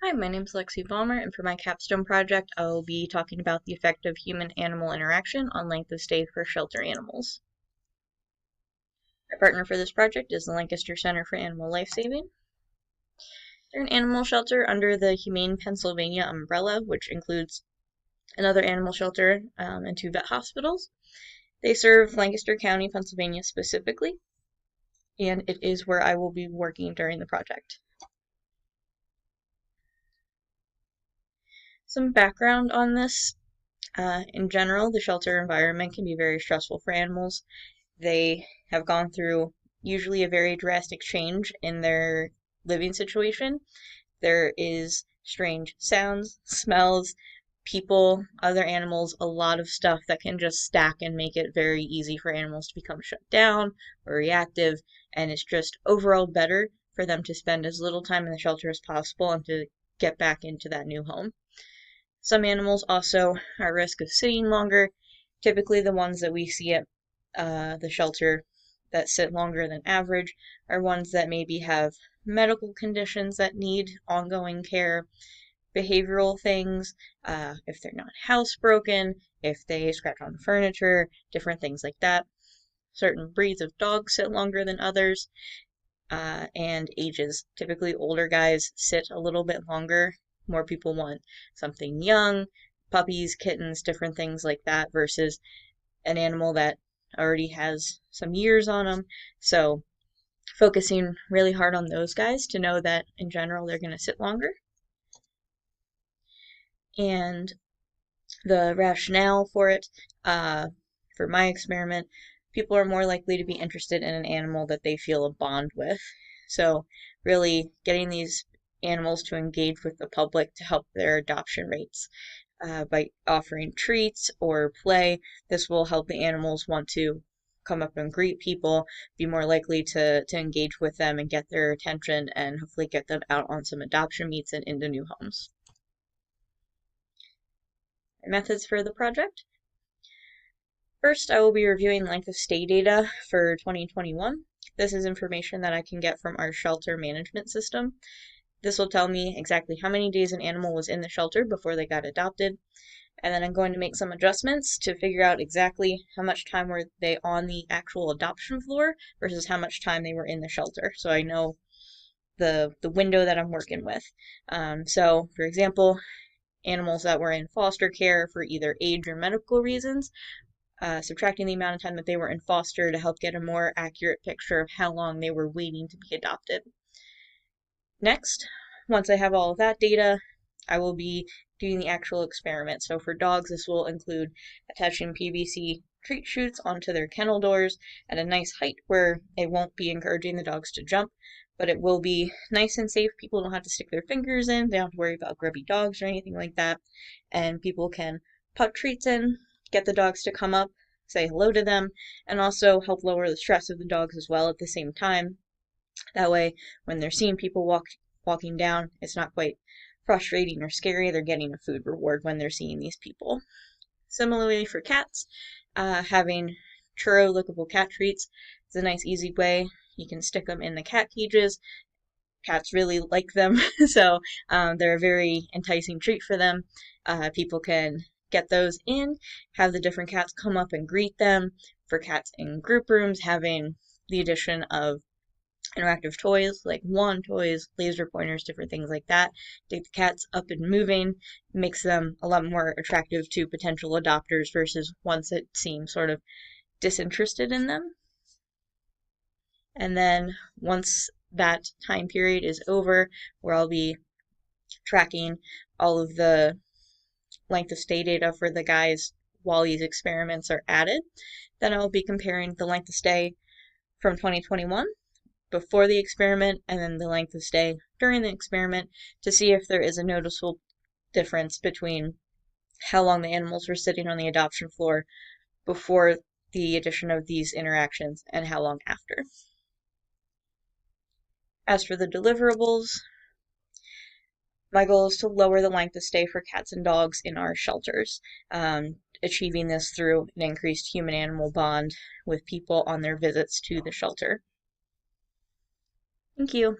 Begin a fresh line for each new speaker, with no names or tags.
Hi, my name is Lexi Vollmer, and for my capstone project, I will be talking about the effect of human-animal interaction on length of stay for shelter animals. My partner for this project is the Lancaster Center for Animal Lifesaving. They're an animal shelter under the Humane Pennsylvania umbrella, which includes another animal shelter and 2 vet hospitals. They serve Lancaster County, Pennsylvania specifically, and it is where I will be working during the project. Some background on this. In general, the shelter environment can be very stressful for animals. They have gone through usually a very drastic change in their living situation. There is strange sounds, smells, people, other animals, a lot of stuff that can just stack and make it very easy for animals to become shut down or reactive, and it's just overall better for them to spend as little time in the shelter as possible and to get back into that new home. Some animals also are at risk of sitting longer. Typically, the ones that we see at the shelter that sit longer than average are ones that maybe have medical conditions that need ongoing care, behavioral things, if they're not housebroken, if they scratch on the furniture, different things like that. Certain breeds of dogs sit longer than others, and ages. Typically, older guys sit a little bit longer. More people want something young, puppies, kittens, different things like that, versus an animal that already has some years on them. So focusing really hard on those guys to know that in general they're going to sit longer. And the rationale for it, for my experiment, people are more likely to be interested in an animal that they feel a bond with. So really getting these animals to engage with the public to help their adoption rates. By offering treats or play, this will help the animals want to come up and greet people, be more likely to engage with them and get their attention, and hopefully get them out on some adoption meets and into new homes. Methods for the project. First, I will be reviewing length of stay data for 2021. This is information that I can get from our shelter management system. This will tell me exactly how many days an animal was in the shelter before they got adopted. And then I'm going to make some adjustments to figure out exactly how much time were they on the actual adoption floor versus how much time they were in the shelter, so I know the window that I'm working with. So, for example, animals that were in foster care for either age or medical reasons, subtracting the amount of time that they were in foster to help get a more accurate picture of how long they were waiting to be adopted. Next, once I have all of that data, I will be doing the actual experiment. So for dogs, this will include attaching PVC treat chutes onto their kennel doors at a nice height where it won't be encouraging the dogs to jump, but it will be nice and safe. People don't have to stick their fingers in, they don't have to worry about grubby dogs or anything like that, and people can put treats in, get the dogs to come up, say hello to them, and also help lower the stress of the dogs as well at the same time. That way, when they're seeing people walking down, it's not quite frustrating or scary. They're getting a food reward when they're seeing these people. Similarly for cats, having churro lickable cat treats is a nice easy way. You can stick them in the cat cages. Cats really like them, so they're a very enticing treat for them. People can get those in, have the different cats come up and greet them. For cats in group rooms, having the addition of interactive toys like wand toys, laser pointers, different things like that. Get the cats up and moving, makes them a lot more attractive to potential adopters versus ones that seem sort of disinterested in them. And then once that time period is over, where I'll be tracking all of the length of stay data for the guys while these experiments are added, then I'll be comparing the length of stay from 2021 before the experiment and then the length of stay during the experiment to see if there is a noticeable difference between how long the animals were sitting on the adoption floor before the addition of these interactions and how long after. As for the deliverables, my goal is to lower the length of stay for cats and dogs in our shelters, achieving this through an increased human-animal bond with people on their visits to the shelter. Thank you.